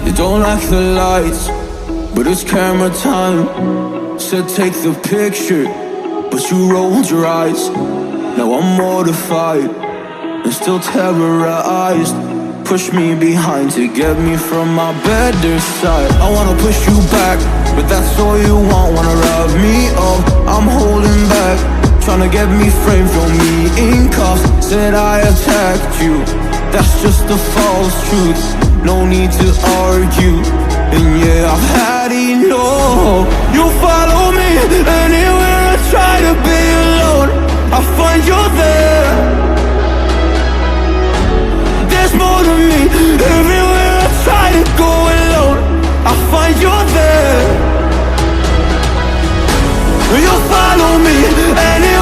You don't like the lights, but it's camera time. Said take the picture, but you rolled your eyes. Now I'm mortified and still terrorized. Push me behind to get me from my better side. I wanna push you back, but that's all you want. Wanna rub me up, I'm holding back. Tryna get me framed, throw me in cuffs. Said I attacked you, that's just a false truth. No need to argue, and yeah, I've had enough. You follow me anywhere I try to be alone, I find you there. There's more to me, everywhere I try to go alone, I find you there. You follow me anywhere